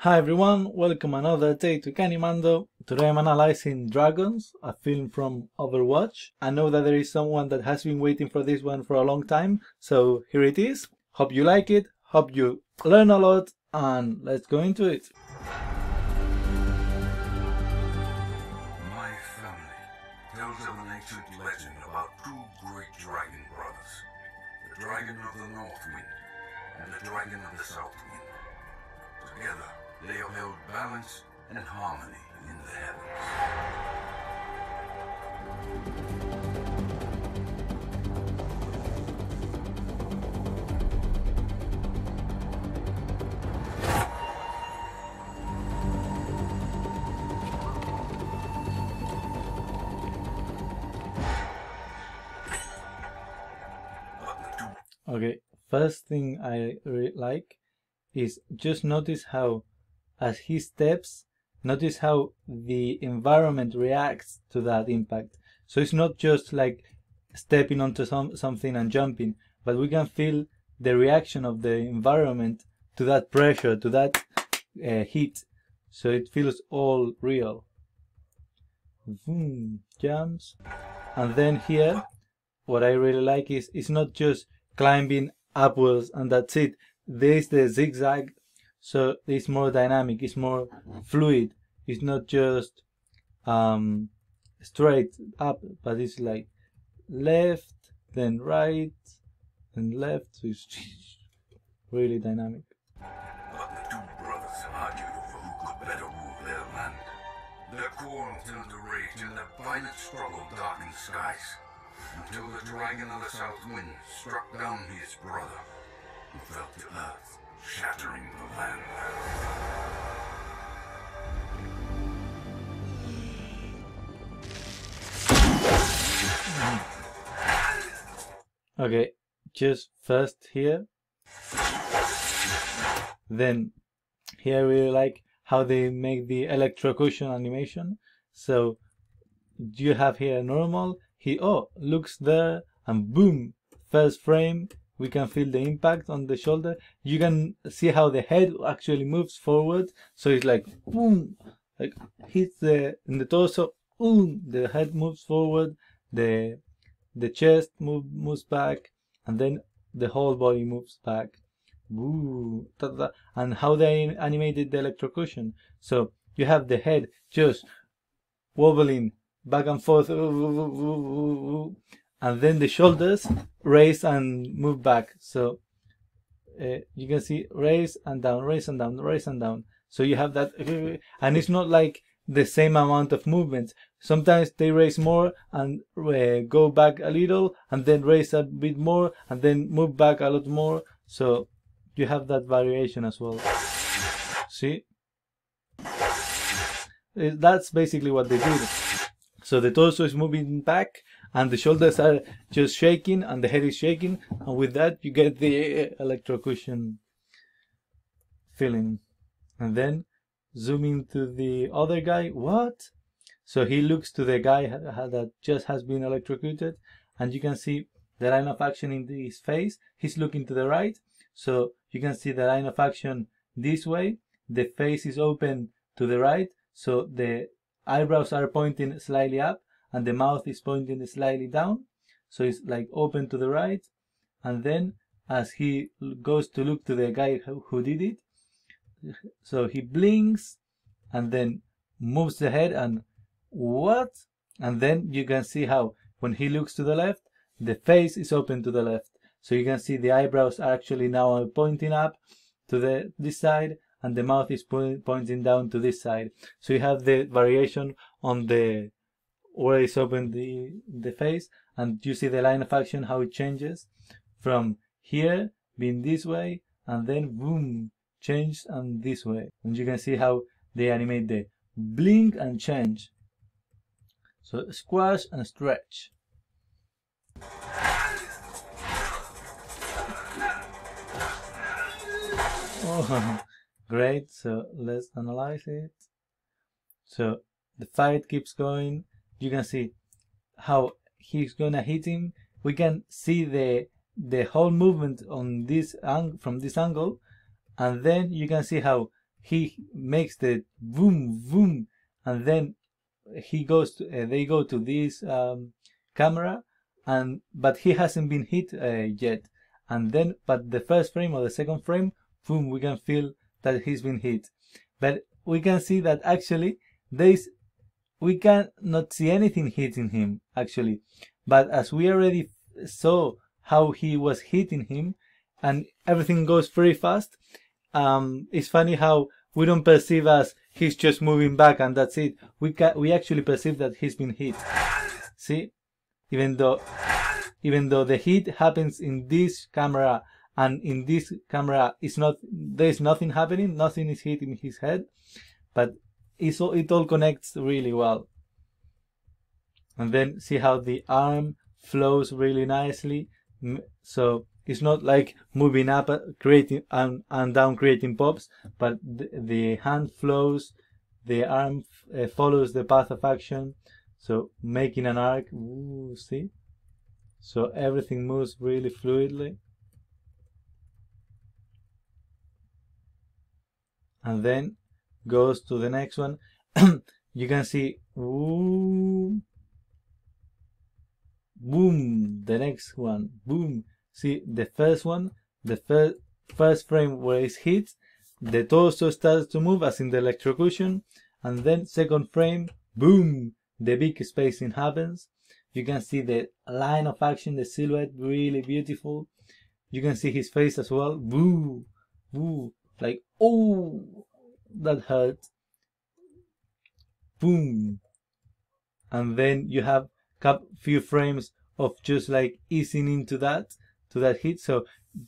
Hi everyone, welcome another day to Canimando. Today I'm analyzing Dragons, a film from Overwatch. I know that there is someone that has been waiting for this one for a long time, so here it is. Hope you like it, hope you learn a lot, and let's go into it. My family tells of an ancient legend about two great dragon brothers, the dragon of the North Wind and the dragon of the South Wind. Together, they upheld balance and harmony in the heavens. Okay, first thing I really like is just notice how as he steps, notice how the environment reacts to that impact. So it's not just like stepping onto something and jumping, but we can feel the reaction of the environment to that pressure, to that heat. So it feels all real. Boom, jumps. And then here, what I really like is it's not just climbing upwards and that's it. There's the zigzag. So it's more dynamic, it's more fluid. It's not just straight up, but it's like left, then right, then left. So it's really dynamic. But the two brothers argued over who could better rule their land. Their quarrel turned to rage and their violent struggle darkened skies, until the dragon of the South Wind struck down his brother, who fell to earth, shattering the land. Okay, just first here. Then here I really like how they make the electrocution animation. So you have here normal, he looks there and boom, first frame, we can feel the impact on the shoulder. You can see how the head actually moves forward, so it's like boom, like hits in the torso, boom, the head moves forward, the chest moves back, and then the whole body moves back. Ooh, and how they animated the electrocution. So you have the head just wobbling back and forth, and then the shoulders raise and move back. So you can see raise and down, raise and down, raise and down. So you have that, and it's not like the same amount of movements. Sometimes they raise more and go back a little, and then raise a bit more, and then move back a lot more. So you have that variation as well. See? That's basically what they did. So the torso is moving back, and the shoulders are just shaking, and the head is shaking, and with that you get the electrocution feeling. And then zooming to the other guy, what? So he looks to the guy that just has been electrocuted, and you can see the line of action in his face. He's looking to the right, so you can see the line of action this way. The face is open to the right, so the eyebrows are pointing slightly up, and the mouth is pointing slightly down. So it's like open to the right, and then as he goes to look to the guy who did it, so he blinks and then moves the head and what? And then you can see how when he looks to the left, the face is open to the left. So you can see the eyebrows are actually now pointing up to this side, and the mouth is pointing down to this side. So you have the variation on the where it's open the face, and you see the line of action how it changes from here being this way, and then boom, change and this way. And you can see how they animate the blink and change. So squash and stretch. Oh, great. So let's analyze it. So the fight keeps going. You can see how he's gonna hit him. We can see the whole movement on this from this angle, and then you can see how he makes the boom boom, and then he goes to, they go to this camera, but he hasn't been hit yet. And then, but the first frame or the second frame, boom, we can feel that he's been hit. But we can see that actually we can not see anything hitting him actually. But as we already saw how he was hitting him, and everything goes very fast, it's funny how we don't perceive as he's just moving back and that's it. We actually perceive that he's been hit. See, even though the hit happens in this camera, and in this camera there's nothing happening, nothing is hitting his head, but it all connects really well. And then see how the arm flows really nicely, so it's not like moving up, creating and down, creating pops, but the hand flows, the arm follows the path of action, so making an arc. Ooh, see? So everything moves really fluidly. And then goes to the next one. You can see, ooh, boom, the next one, boom. See, the first one, the first frame where it's hit, the torso starts to move as in the electrocution, and then second frame, boom, the big spacing happens. You can see the line of action, the silhouette, really beautiful. You can see his face as well. Boo, boo, like, oh, that hurt. Boom. And then you have a few frames of just like easing into that hit. So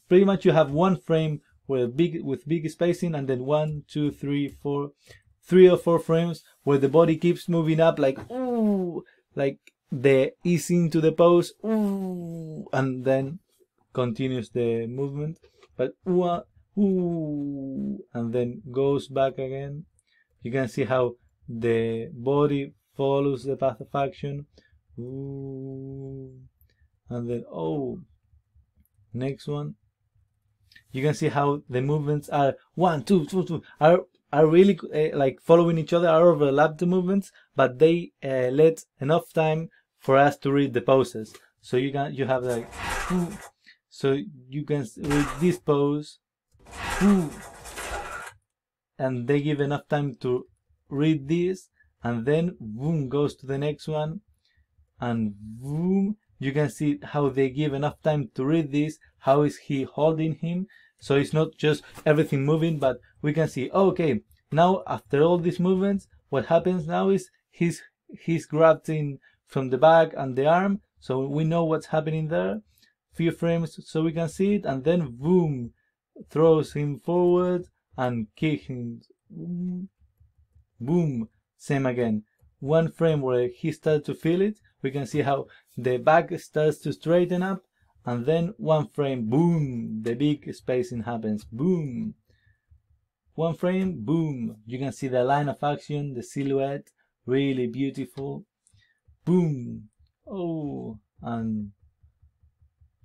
pretty much you have one frame with big spacing, and then 1, 2, 3, 4, 3 or 4 frames where the body keeps moving up, like, ooh, like the easing to the pose, ooh, and then continues the movement, but ooh, and then goes back again. You can see how the body follows the path of action, ooh, and then oh, next one. You can see how the movements are 1, 2, 2, 2 are really like following each other, are overlap the movements, but they let enough time for us to read the poses. So you have like, so you can read this pose, and they give enough time to read this, and then boom, goes to the next one, and boom. You can see how they give enough time to read this. How is he holding him? So it's not just everything moving, but we can see, okay, now after all these movements, what happens now is he's grabbed in from the back and the arm, so we know what's happening there. Few frames so we can see it, and then boom, throws him forward and kick him. Boom, same again. One frame where he starts to feel it, we can see how the back starts to straighten up, and then one frame, boom, the big spacing happens, boom. One frame, boom, you can see the line of action, the silhouette, really beautiful. Boom, oh, and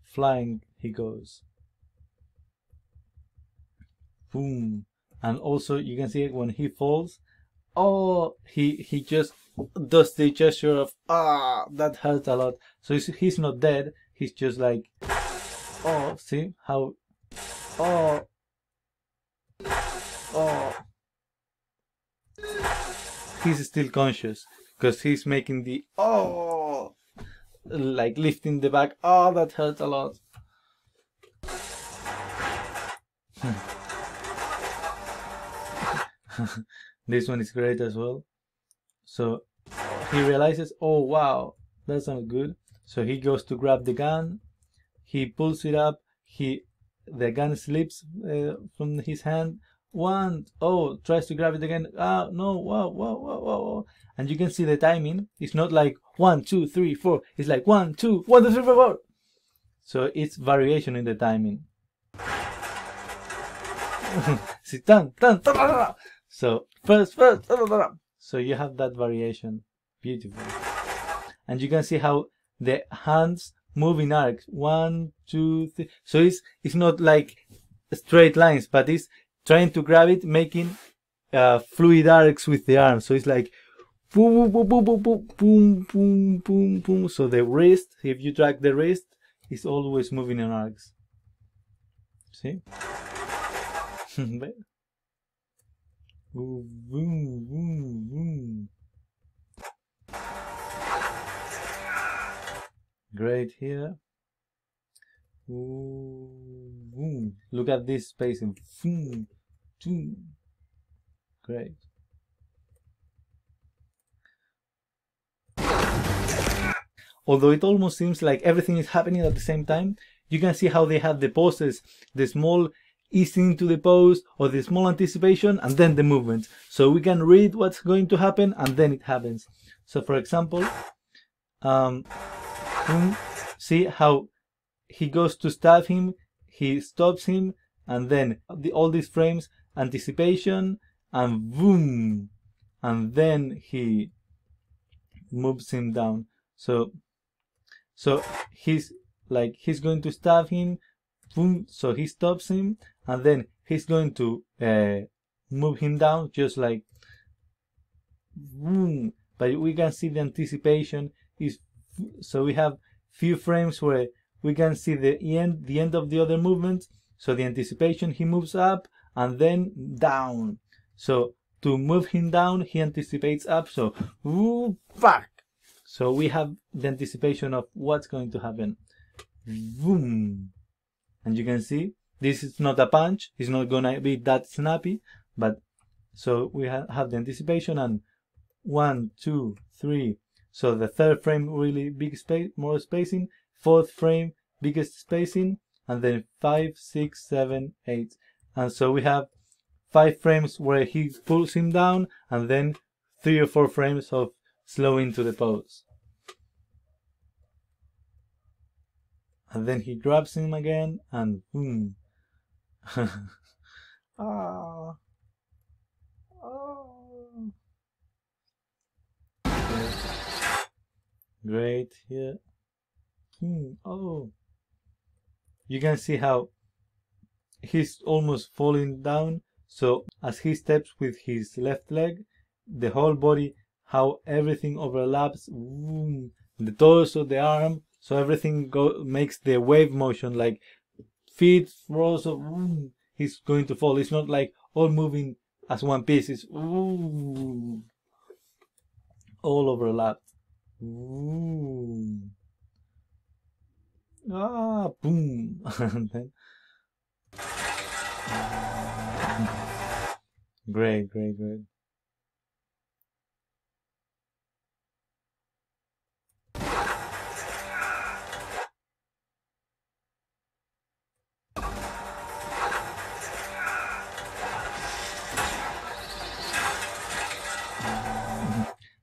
flying he goes. Boom, and also you can see it when he falls. Oh, he just does the gesture of, that hurts a lot. So he's not dead, he's just like, oh, see how, oh, he's still conscious because he's making the, oh, like lifting the back. Oh, that hurts a lot. This one is great as well. So he realizes, oh wow, that's not good. So he goes to grab the gun, he pulls it up, the gun slips from his hand. Tries to grab it again. No, wow. And you can see the timing. It's not like 1, 2, 3, 4. It's like 1, 2, 1, 2, 3, 4, 4. So it's variation in the timing. So first. So you have that variation. Beautiful. And you can see how the hands move in arcs. 1, 2, 3. So it's not like straight lines, but it's trying to grab it, making fluid arcs with the arm. So it's like boom, boom, boom, boom, boom, boom, boom, boom, boom. So the wrist, if you drag the wrist, it's always moving in arcs. See? Boom, boom, boom, boom. Great here. Ooh, ooh. Look at this spacing. Boom, boom. Great. Although it almost seems like everything is happening at the same time, you can see how they have the poses, the small easing to the pose or the small anticipation and then the movement. So we can read what's going to happen and then it happens. So for example, see how he goes to stab him, he stops him, and then all these frames, anticipation, and boom, and then he moves him down. So he's going to stab him, boom, so he stops him, and then he's going to move him down, just like boom. But we can see the anticipation is, so we have few frames where we can see the end of the other movement. So the anticipation, he moves up and then down. So to move him down, he anticipates up. So woo, back. So we have the anticipation of what's going to happen. Boom. And you can see this is not a punch. It's not gonna be that snappy. But so we have the anticipation and 1, 2, 3. So the third frame really big space, more spacing. Fourth frame, biggest spacing, and then 5, 6, 7, 8. And so we have 5 frames where he pulls him down, and then 3 or 4 frames of slowing to the pose. And then he grabs him again, and boom. Ah. Oh. Great here. Oh, you can see how he's almost falling down. So as he steps with his left leg, the whole body, how everything overlaps, the torso, the arm, so everything makes the wave motion, like feet rolls. So he's going to fall. It's not like all moving as one piece. It's all overlapped. Ah, boom. And then great.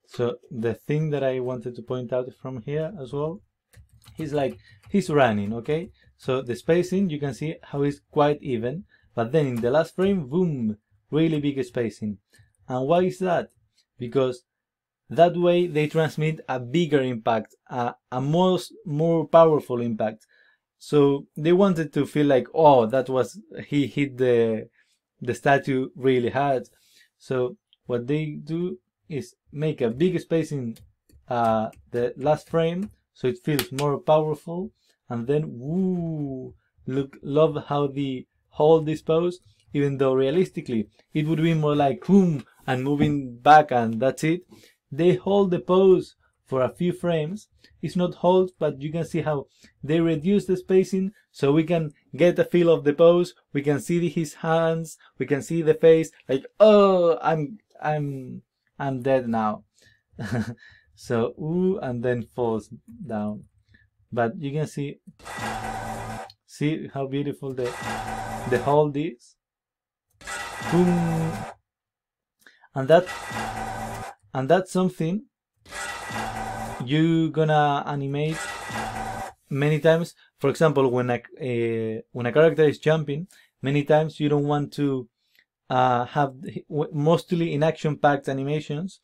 So the thing that I wanted to point out from here as well, he's running, okay? So the spacing, you can see how it's quite even, but then in the last frame, boom, really big spacing. And why is that? Because that way they transmit a bigger impact, a more powerful impact. So they wanted to feel like, oh, he hit the statue really hard. So what they do is make a big spacing the last frame, so it feels more powerful, and then love how they hold this pose, even though realistically it would be more like boom and moving back and that's it. They hold the pose for a few frames. It's not hold, but you can see how they reduce the spacing so we can get a feel of the pose. We can see his hands, we can see the face, like, oh, I'm dead now. So and then falls down. But you can see how beautiful the hold is. Boom. And that's something you're gonna animate many times. For example, when a character is jumping, many times you don't want to have, mostly in action-packed animations,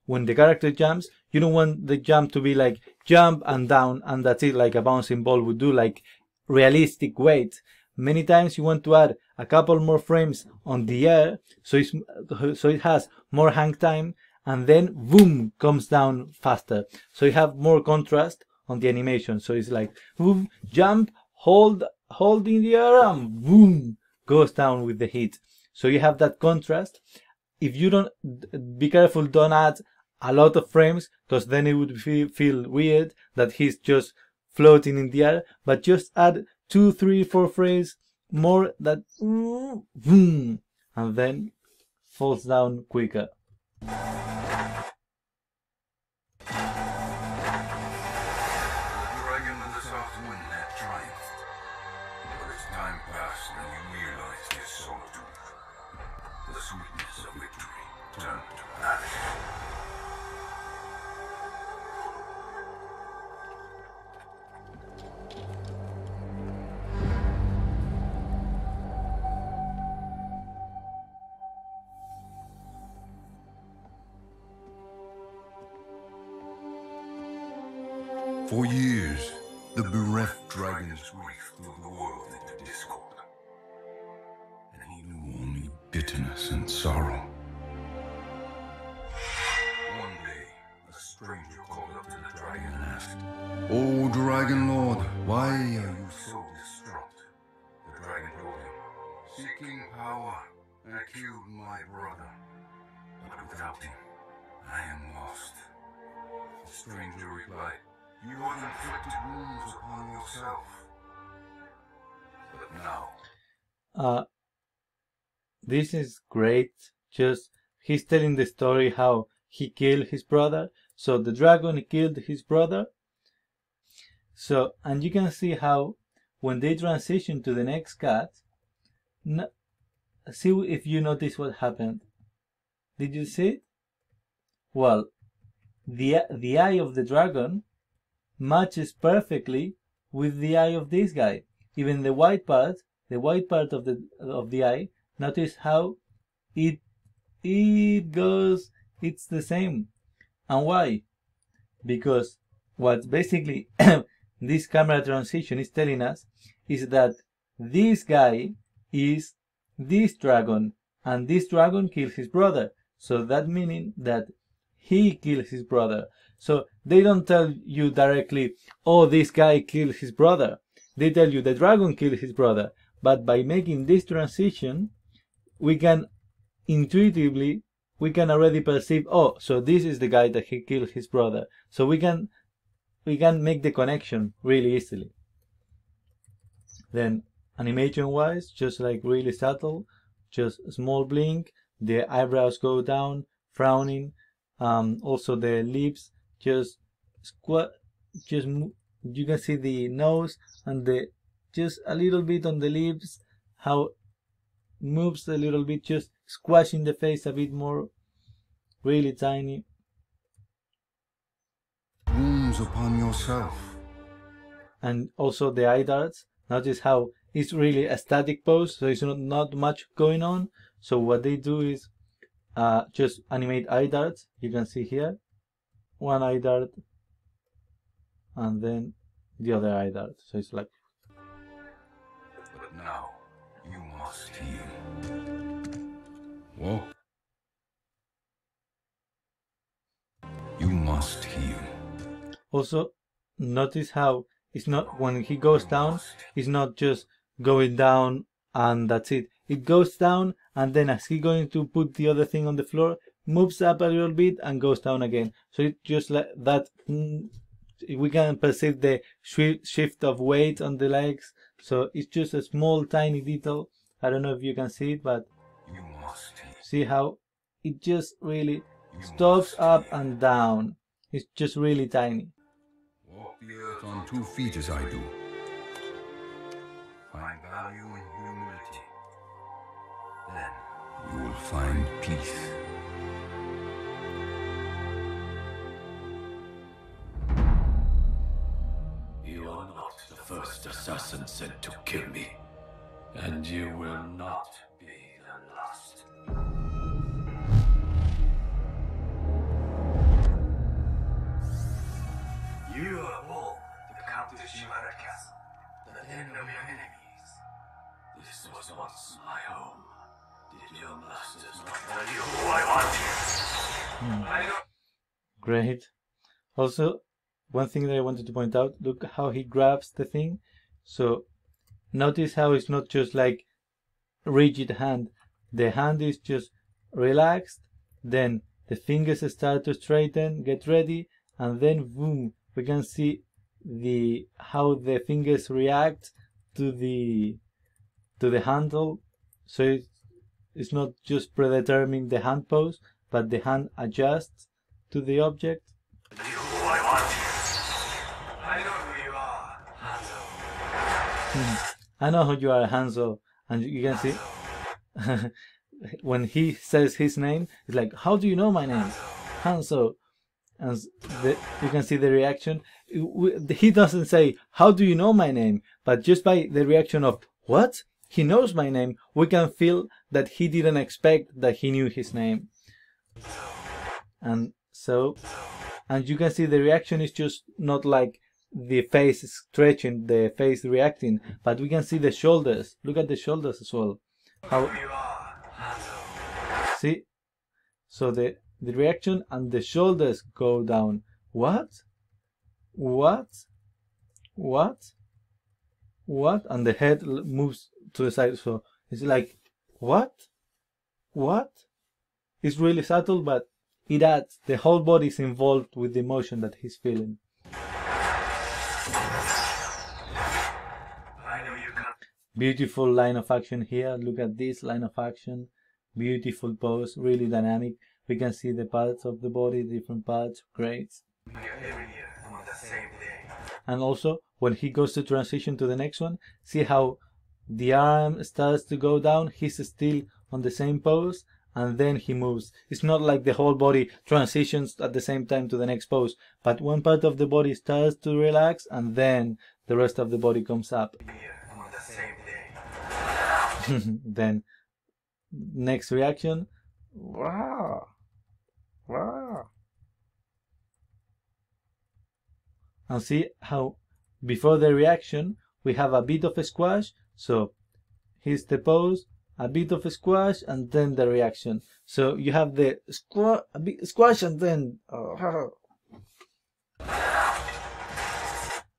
when the character jumps, you don't want the jump to be like jump and down and that's it, like a bouncing ball would do, like realistic weight. many times you want to add a couple more frames on the air, so it has more hang time, and then boom, comes down faster. So you have more contrast on the animation. So it's like boom, jump, hold in the air, and boom, goes down with the heat. So you have that contrast. If you don't, be careful, don't add a lot of frames, because then it would feel weird that he's just floating in the air, but just add 2, 3, 4 frames more, that boom, and then falls down quicker. The dragon of the south wind had triumphed, but as time passed and you realized his solitude, the sweetness of victory turned to ash. For years, the bereft dragon's grief threw the world into discord, and he knew only bitterness and sorrow. One day, a stranger called up to the dragon and asked, "O Dragon Lord, why are you so distraught?" The dragon told him, "Seeking power, I killed my brother, but without him, I am lost." The stranger replied, "You have inflicted wounds upon yourself. But now..." This is great. Just he's telling the story how he killed his brother. So the dragon killed his brother. So, and you can see how when they transition to the next cut, see if you notice what happened. Did you see it? Well, the eye of the dragon matches perfectly with the eye of this guy. Even the white part of the eye, notice how it goes, it's the same. And why? Because what basically this camera transition is telling us is that this guy is this dragon, and this dragon kills his brother. So that meaning that he kills his brother. So they don't tell you directly, oh, this guy killed his brother. They tell you the dragon killed his brother. But by making this transition, we can intuitively, we can already perceive, oh, so this is the guy that he killed his brother. So we can make the connection really easily. Then animation wise, just like really subtle, just a small blink, the eyebrows go down, frowning, also the lips just you can see the nose and the just a little bit on the lips, how moves a little bit, just squashing the face a bit more, really tiny. Wounds upon yourself. And also the eye darts, notice how it's really a static pose, so it's not much going on. So what they do is just animate eye darts. You can see here one eye dart and then the other eye dart, so it's like. But now you must heal. Whoa. You must heal. Also notice how it's not, when he goes down, it's not just going down and that's it. It goes down, and then as he's going to put the other thing on the floor, moves up a little bit and goes down again. So it's just like that. We can perceive the shift of weight on the legs. So it's just a small tiny detail. I don't know if you can see it, but You must heal. see how it just really stops up and down. It's just really tiny. Walk the earth on 2 feet as I do. Find value in humility. Then you will find peace. You are not the first assassin sent to kill me, and you will not be the last. You are born to come to Shimara Castle, the den of your enemies. Great. Also, one thing that I wanted to point out, look how he grabs the thing. So notice how it's not just like rigid hand. The hand is just relaxed, then the fingers start to straighten, get ready, and then boom, we can see how the fingers react to the handle. So it's not just predetermining the hand pose, but the hand adjusts to the object. I know who you are, Hanzo. And you can see when he says his name, it's like, how do you know my name? Hanzo. And you can see the reaction. He doesn't say, how do you know my name? But just by the reaction of, what? He knows my name, we can feel that he didn't expect that he knew his name. And you can see the reaction is just not like the face stretching, the face reacting, but we can see the shoulders. Look at the shoulders as well. See? So the reaction and the shoulders go down. What? What? What? What? And the head moves to the side. So it's like, what? What? It's really subtle, but it adds. The whole body is involved with the emotion that he's feeling. Beautiful line of action here. Look at this line of action. Beautiful pose, really dynamic. We can see the parts of the body, different parts. Great. And also, when he goes to transition to the next one, see how the arm starts to go down. He's still on the same pose, and then he moves. It's not like the whole body transitions at the same time to the next pose, but one part of the body starts to relax, and then the rest of the body comes up. Then next reaction, wow, wow. And see how before the reaction we have a bit of a squash. So here's the pose, a bit of a squash, and then the reaction. So you have the squash and then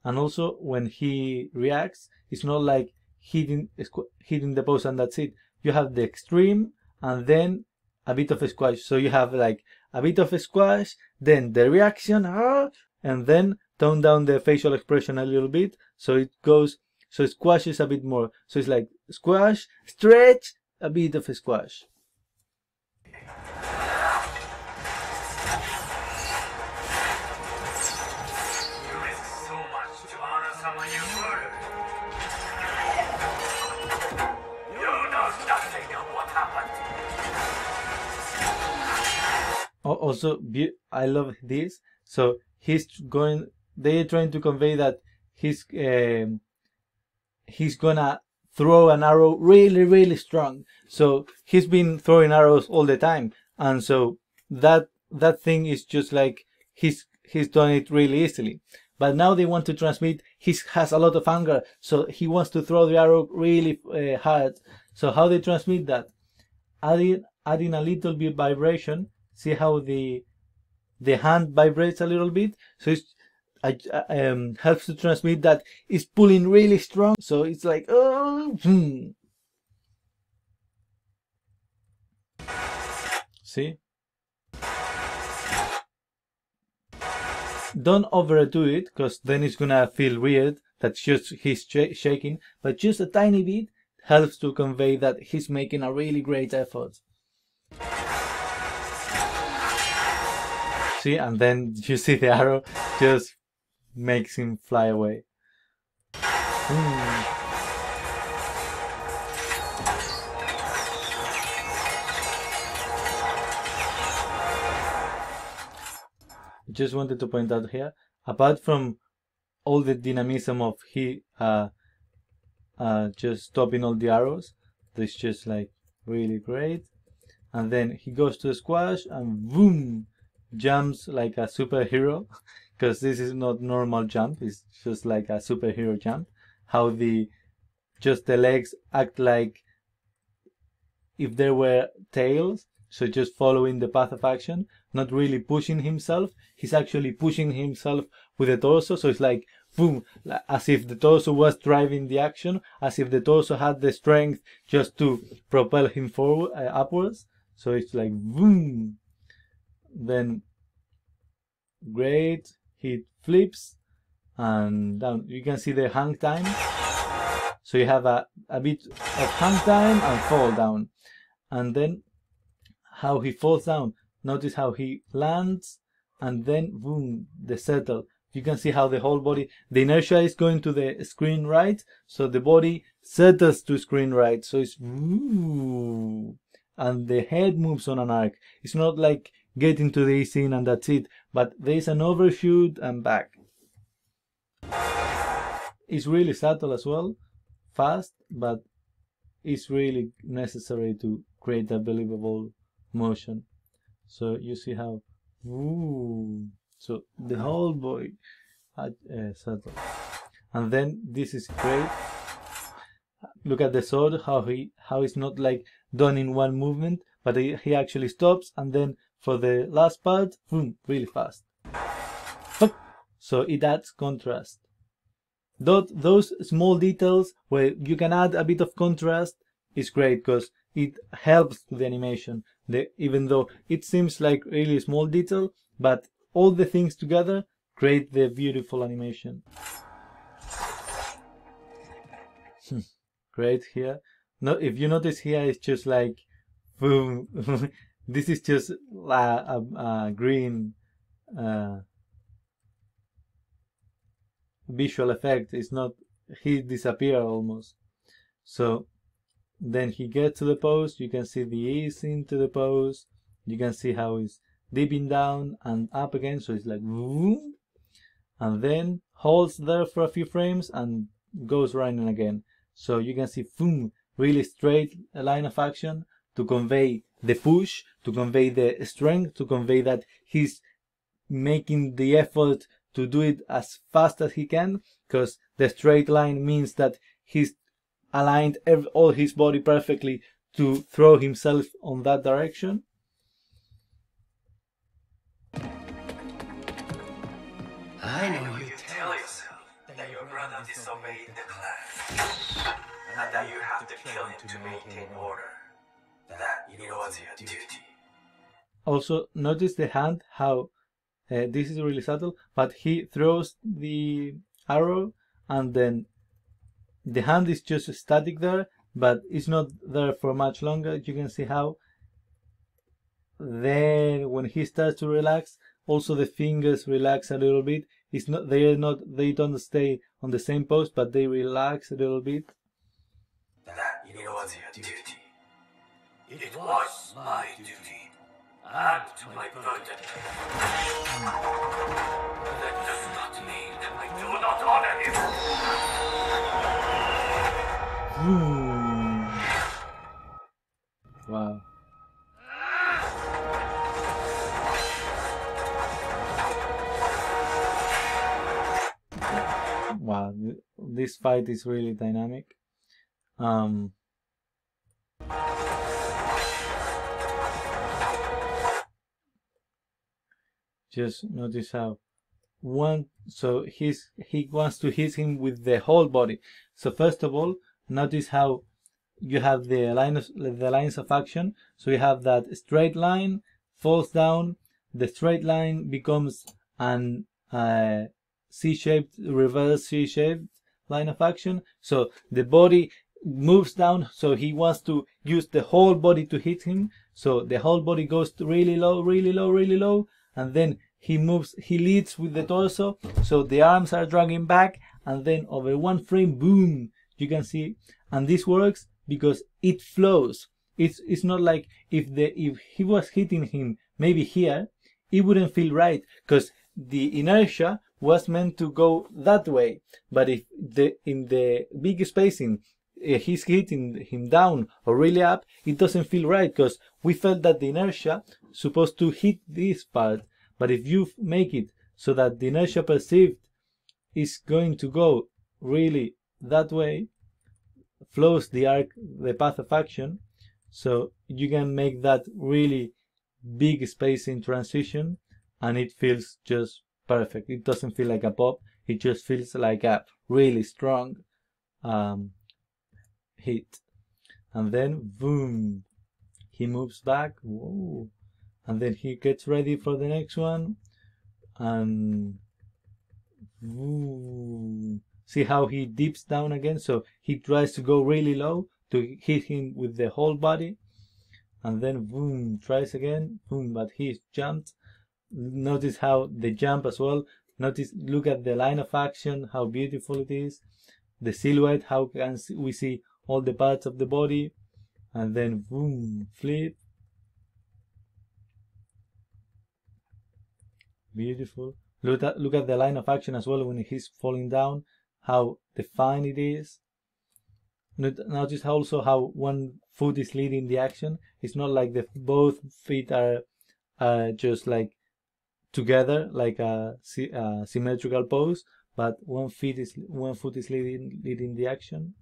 and also when he reacts, it's not like hitting the pose and that's it. You have the extreme and then a bit of a squash. So you have like a bit of a squash, then the reaction, and then tone down the facial expression a little bit, so it goes, so it squashes a bit more. So it's like squash, stretch, a bit of a squash. Also, I love this. So they're trying to convey that he's gonna throw an arrow really, really strong. So he's been throwing arrows all the time, and so that thing is just like he's done it really easily. But now they want to transmit he has a lot of anger, so he wants to throw the arrow really hard. So how they transmit that? Adding a little bit vibration. See how the hand vibrates a little bit, so it helps to transmit that it's pulling really strong. So it's like, oh, See? Don't overdo it, because then it's gonna feel weird that just he's shaking, but just a tiny bit helps to convey that he's making a really great effort. See, and then you see the arrow just makes him fly away. Just wanted to point out here, apart from all the dynamism of he just stopping all the arrows, this just like really great. And then he goes to a squash and boom, jumps like a superhero, because this is not normal jump, it's just like a superhero jump. How just the legs act like if there were tails, so just following the path of action, not really pushing himself. He's actually pushing himself with the torso, so it's like boom, as if the torso was driving the action, as if the torso had the strength just to propel him forward, upwards. So it's like boom. Then great, he flips and down. You can see the hang time. So you have a bit of hang time and fall down. And then how he falls down. Notice how he lands and then boom, the settle. You can see how the whole body, the inertia is going to the screen right, so the body settles to screen right. So it's woo, and the head moves on an arc. It's not like getting to the scene and that's it, but there's an overshoot and back. It's really subtle as well, fast, but it's really necessary to create a believable motion. So you see how woo. So the whole body settled. And then this is great. Look at the sword, how it's not like done in one movement, but he actually stops, and then for the last part, boom, really fast. So it adds contrast. Those small details where you can add a bit of contrast is great because it helps the animation. Even though it seems like really small detail, but all the things together create the beautiful animation. Great here. No, if you notice here, it's just like boom. This is just a green visual effect. It's not, he disappears almost. So then he gets to the pose. You can see the ease into the pose. You can see how he's dipping down and up again, so it's like boom, and then holds there for a few frames and goes running again. So you can see boom, really straight line of action to convey the push, to convey the strength, to convey that he's making the effort to do it as fast as he can, because the straight line means that he's aligned all his body perfectly to throw himself on that direction. I know you tell yourself that your brother disobeyed the clan, and that you have to kill him to maintain order. That it was your duty. Also, notice the hand, how this is really subtle, but he throws the arrow and then the hand is just static there, but it's not there for much longer. You can see how then when he starts to relax, also the fingers relax a little bit. It's not, they don't stay on the same pose, but they relax a little bit. That it was your duty. It was my duty. And my burden. That does not mean that I do not honor him. Wow. Wow, this fight is really dynamic. Just notice how so he wants to hit him with the whole body. So first of all, notice how you have the lines of action. So you have that straight line, falls down, the straight line becomes an C-shaped, reverse C-shaped line of action. So the body moves down, so he wants to use the whole body to hit him. So the whole body goes to really low, really low, really low, and then he leads with the torso, so the arms are dragging back, and then over one frame, boom, you can see. And this works because it flows. It's not like if he was hitting him maybe here, it wouldn't feel right, because the inertia was meant to go that way. But if in the big spacing he's hitting him down or really up, it doesn't feel right, because we felt that the inertia supposed to hit this part. But if you make it so that the inertia perceived is going to go really that way, flows the arc, the path of action, So you can make that really big space in transition, and it feels just perfect. It doesn't feel like a pop, it just feels like a really strong hit. And then boom, he moves back. Whoa. And then he gets ready for the next one, and woo. See how he dips down again? So he tries to go really low to hit him with the whole body, and then boom, tries again, boom, but he jumped. Notice how the jump as well. Look at the line of action, how beautiful it is. The silhouette, how can we see all the parts of the body, and then boom, flip. Beautiful. Look at the line of action as well when he's falling down, how defined it is. Notice also how one foot is leading the action. It's not like both feet are just like together like a symmetrical pose, but one foot is leading the action.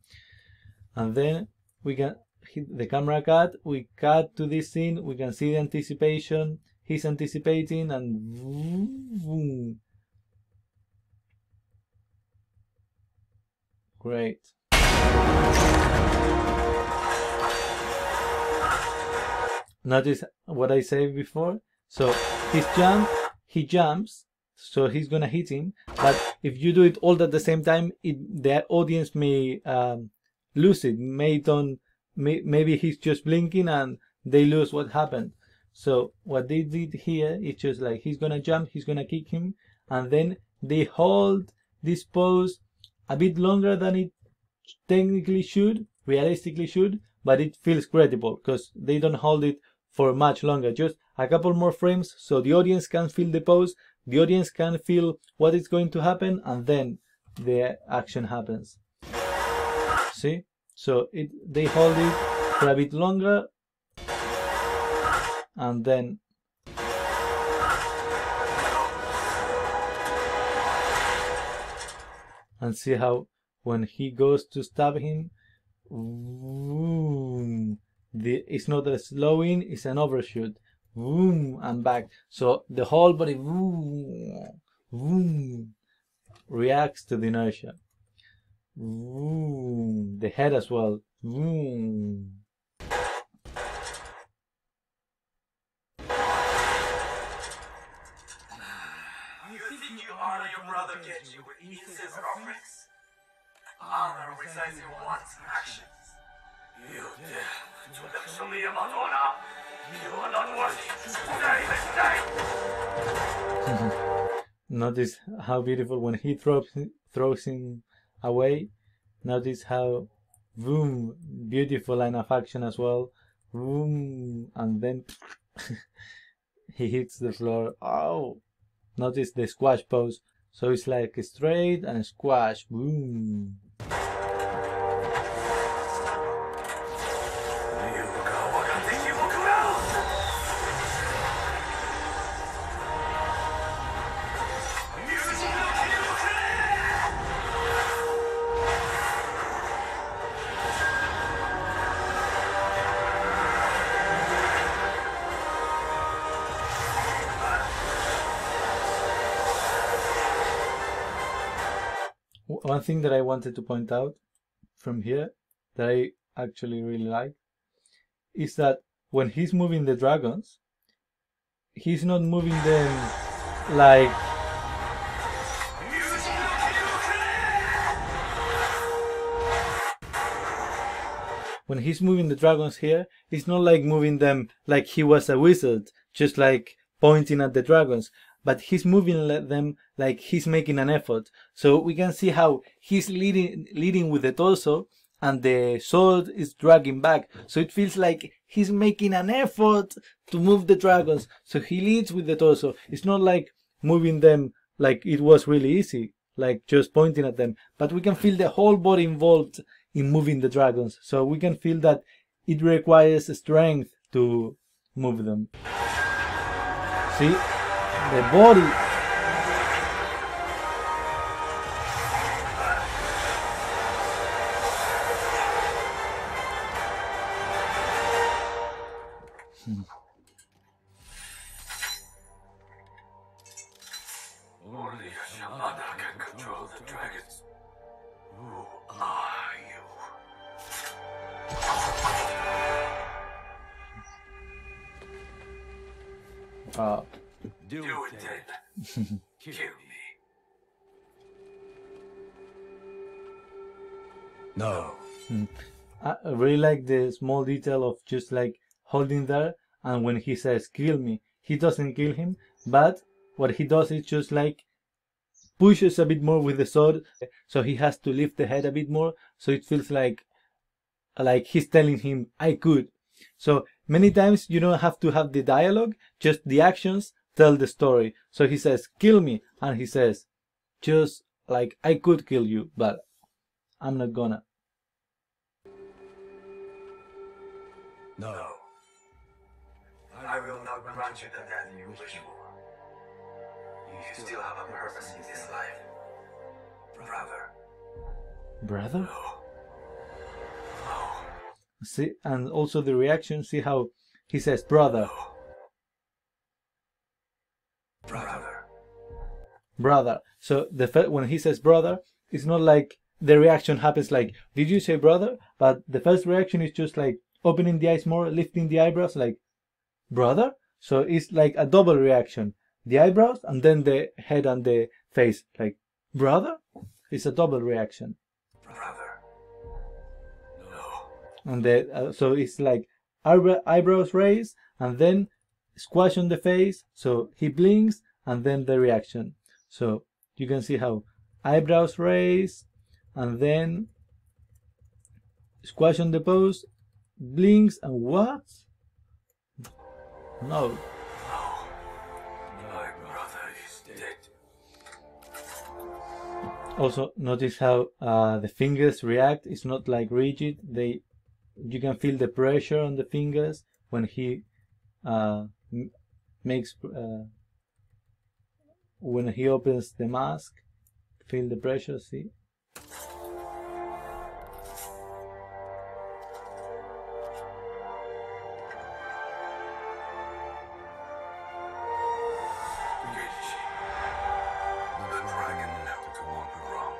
And then we can hit the camera cut. We cut to this scene. We can see the anticipation. He's anticipating, and boom. Great. Notice what I said before. So he jumps, so he's gonna hit him. But if you do it all at the same time, the audience may lose it. Maybe he's just blinking and they lose what happened. So what they did here is just like he's gonna jump, he's gonna kick him, and then they hold this pose a bit longer than it technically should, realistically should, but it feels credible because they don't hold it for much longer. Just a couple more frames so the audience can feel the pose, the audience can feel what is going to happen, and then the action happens. See? So they hold it for a bit longer, and then and see how when he goes to stab him, boom, it's not a slow in, it's an overshoot, boom, and back. So the whole body boom, boom, reacts to the inertia. Boom, the head as well. Boom. You think you honor your brother Genji with easy scissor offerings? Honor resides in one's actions. You dare to lecture me about honor? You are not worthy. Stay this day! Notice how beautiful when he throws him away. Notice how boom, beautiful line of action as well. Boom, and then he hits the floor. Oh, notice the squash pose. So it's like straight and squash. Boom. One thing that I wanted to point out from here that I actually really like is that when he's moving the dragons, he's not moving them like when he's moving the dragons here, it's not like moving them like he was a wizard, just like pointing at the dragons, but he's moving them like he's making an effort. So we can see how he's leading with the torso, and the sword is dragging back. So it feels like he's making an effort to move the dragons. So he leads with the torso. It's not like moving them like it was really easy, like just pointing at them. But we can feel the whole body involved in moving the dragons. So we can feel that it requires strength to move them. See? The body. Do Do it then. Kill me. No. I really like the small detail of just like holding there, and when he says kill me, he doesn't kill him, but what he does is just like pushes a bit more with the sword, so he has to lift the head a bit more, so it feels like he's telling him I could. So many times you don't have to have the dialogue, just the actions tell the story. So he says kill me, and he says just like I could kill you, but I'm not gonna. No. I will not grant you the death you wish for. You still have a purpose in this life, brother. Brother? See, and also the reaction, see how he says brother. Brother. Brother. So when he says brother, it's not like the reaction happens like, did you say brother? But the first reaction is just like opening the eyes more, lifting the eyebrows, like brother. So it's like a double reaction, the eyebrows and then the head and the face, like brother. It's a double reaction. Brother. No. And so it's like eyebrows raised and then squash on the face, so he blinks and then the reaction. So you can see how eyebrows raised and then squash on the pose, blinks, and what? No. My brother is dead. Also notice how the fingers react. It's not like rigid. You can feel the pressure on the fingers when he when he opens the mask. Feel the pressure, see? The dragon knelt to wander around.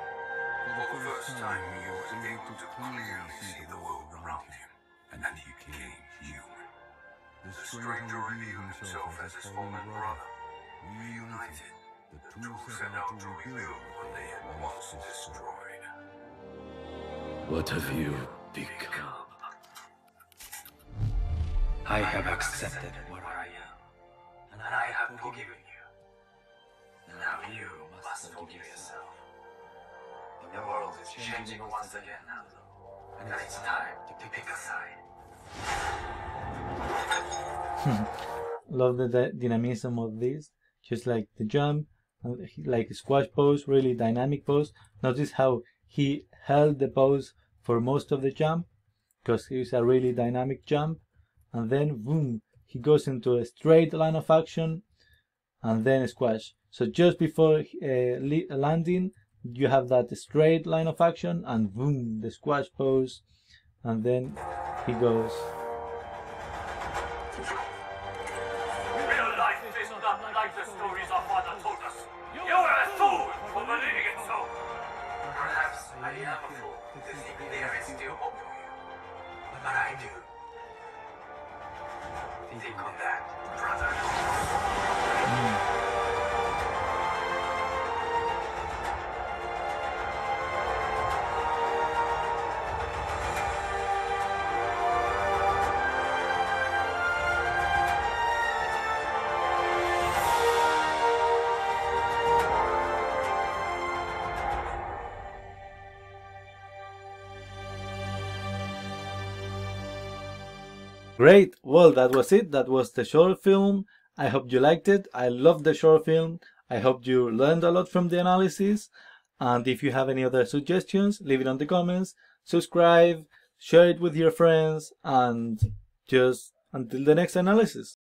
For the first time, he was able to clearly see the world around him, and he became human. The stranger revealed himself as his fallen brother. Reunited, the two set out to rebuild what they had once destroyed. What have you become? I have accepted what I am, and I have forgiven you. Now you must forgive yourself. The world is changing once again now, and it's time to pick a side. Love the dynamism of this. Just like the jump, like squash pose, really dynamic pose. Notice how he held the pose for most of the jump, because it's a really dynamic jump. And then boom, he goes into a straight line of action and then a squash. So just before landing, you have that straight line of action and boom, the squash pose, and then he goes. Real life is not like the stories our father told us. You are a fool for believing it so. Perhaps I am a fool to think there is still hope for you, but I do. Think on that, brother. Great. Well, that was it. That was the short film. I hope you liked it. I loved the short film. I hope you learned a lot from the analysis. And if you have any other suggestions, leave it on the comments. Subscribe, share it with your friends, and just until the next analysis.